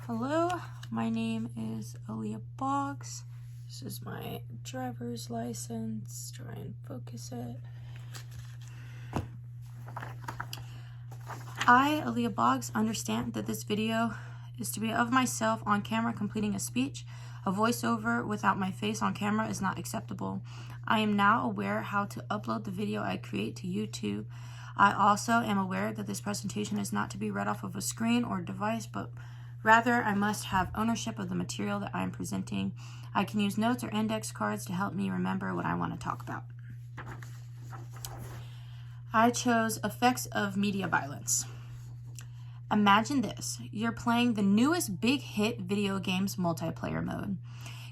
Hello, my name is Aaliyah Boggs. This is my driver's license. Try and focus it. I, Aaliyah Boggs, understand that this video is to be of myself on camera completing a speech. A voiceover without my face on camera is not acceptable. I am now aware how to upload the video I create to YouTube. I also am aware that this presentation is not to be read off of a screen or device, but rather I must have ownership of the material that I am presenting. I can use notes or index cards to help me remember what I want to talk about. I chose effects of media violence. Imagine this. You're playing the newest big hit video games multiplayer mode.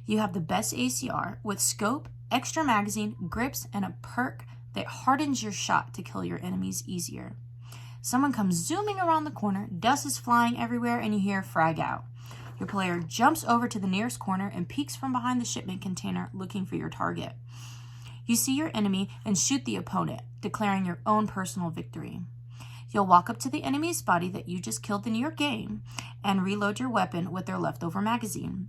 You have the best ACR with scope, extra magazine, grips, and a perk that hardens your shot to kill your enemies easier. Someone comes zooming around the corner, dust is flying everywhere, and you hear frag out. Your player jumps over to the nearest corner and peeks from behind the shipment container looking for your target. You see your enemy and shoot the opponent, declaring your own personal victory. You'll walk up to the enemy's body that you just killed in your game and reload your weapon with their leftover magazine.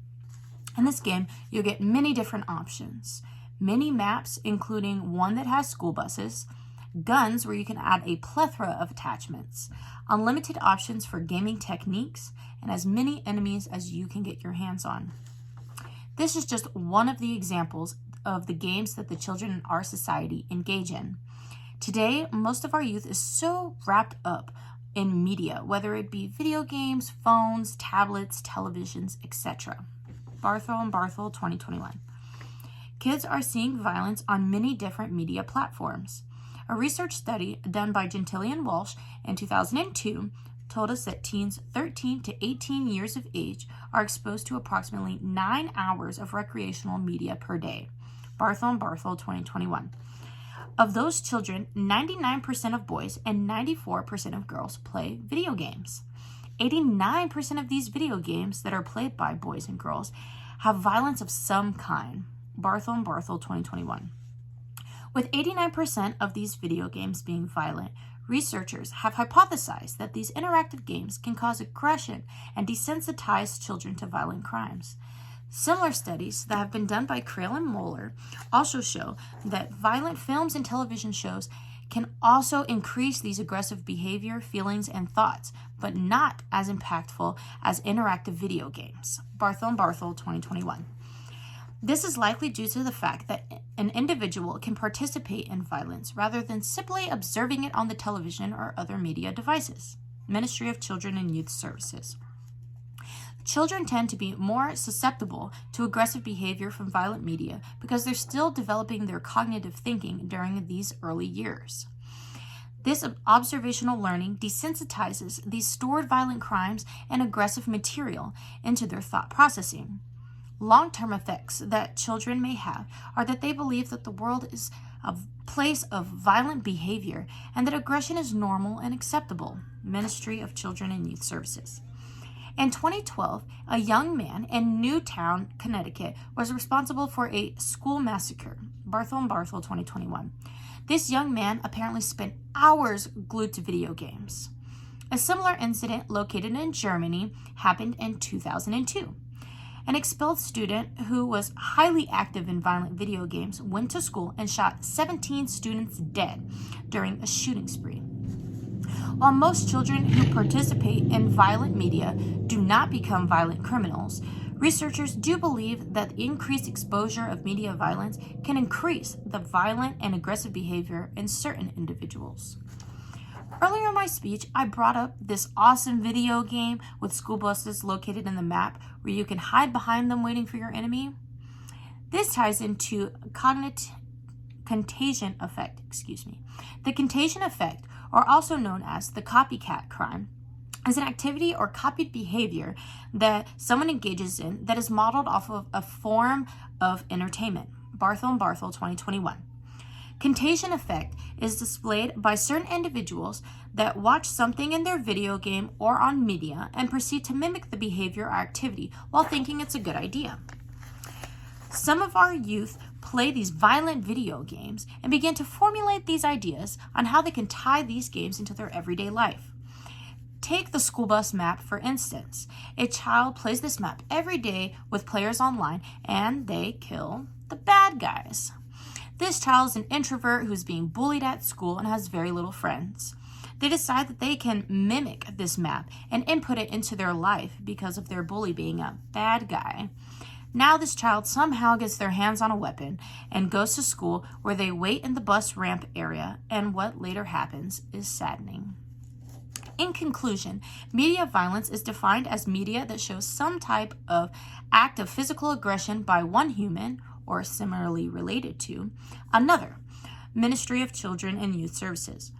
In this game, you'll get many different options. Many maps, including one that has school buses, guns where you can add a plethora of attachments, unlimited options for gaming techniques, and as many enemies as you can get your hands on. This is just one of the examples of the games that the children in our society engage in. Today, most of our youth is so wrapped up in media, whether it be video games, phones, tablets, televisions, etc. Barthel and Barthel 2021. Kids are seeing violence on many different media platforms. A research study done by Gentili and Walsh in 2002 told us that teens 13 to 18 years of age are exposed to approximately 9 hours of recreational media per day. Barthel and Barthel 2021. Of those children, 99% of boys and 94% of girls play video games. 89% of these video games that are played by boys and girls have violence of some kind. Barthel and Barthel 2021. With 89% of these video games being violent, researchers have hypothesized that these interactive games can cause aggression and desensitize children to violent crimes. Similar studies that have been done by Crail and Moeller also show that violent films and television shows can also increase these aggressive behavior, feelings, and thoughts, but not as impactful as interactive video games. Barthel and Barthel 2021. This is likely due to the fact that an individual can participate in violence rather than simply observing it on the television or other media devices. Ministry of Children and Youth Services. Children tend to be more susceptible to aggressive behavior from violent media because they're still developing their cognitive thinking during these early years. This observational learning desensitizes these stored violent crimes and aggressive material into their thought processing. Long-term effects that children may have are that they believe that the world is a place of violent behavior and that aggression is normal and acceptable. Ministry of Children and Youth Services. In 2012, a young man in Newtown, Connecticut, was responsible for a school massacre. Barthel and Barthel 2021. This young man apparently spent hours glued to video games. A similar incident located in Germany happened in 2002. An expelled student who was highly active in violent video games went to school and shot 17 students dead during a shooting spree. While most children who participate in violent media do not become violent criminals, researchers do believe that increased exposure of media violence can increase the violent and aggressive behavior in certain individuals. Earlier in my speech, I brought up this awesome video game with school buses located in the map where you can hide behind them waiting for your enemy. This ties into contagion effect. The contagion effect, or also known as the copycat crime, is an activity or copied behavior that someone engages in that is modeled off of a form of entertainment. Barthel and Barthel 2021. Contagion effect is displayed by certain individuals that watch something in their video game or on media and proceed to mimic the behavior or activity while thinking it's a good idea. Some of our youth play these violent video games and begin to formulate these ideas on how they can tie these games into their everyday life. Take the school bus map, for instance. A child plays this map every day with players online, and they kill the bad guys. This child is an introvert who's being bullied at school and has very little friends. They decide that they can mimic this map and input it into their life because of their bully being a bad guy. Now this child somehow gets their hands on a weapon and goes to school, where they wait in the bus ramp area, and what later happens is saddening. In conclusion, media violence is defined as media that shows some type of act of physical aggression by one human, or similarly related to, another. Ministry of Children and Youth Services.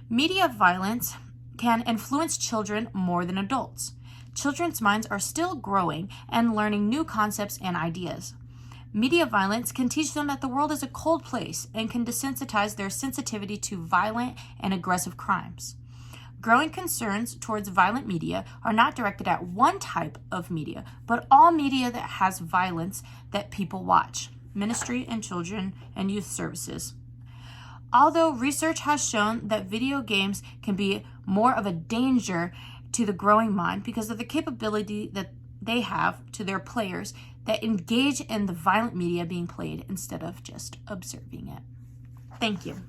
Media violence can influence children more than adults. Children's minds are still growing and learning new concepts and ideas. Media violence can teach them that the world is a cold place and can desensitize their sensitivity to violent and aggressive crimes. Growing concerns towards violent media are not directed at one type of media, but all media that has violence that people watch. Ministry and Children and Youth Services. Although research has shown that video games can be more of a danger to the growing mind because of the capability that they have to their players that engage in the violent media being played instead of just observing it. Thank you.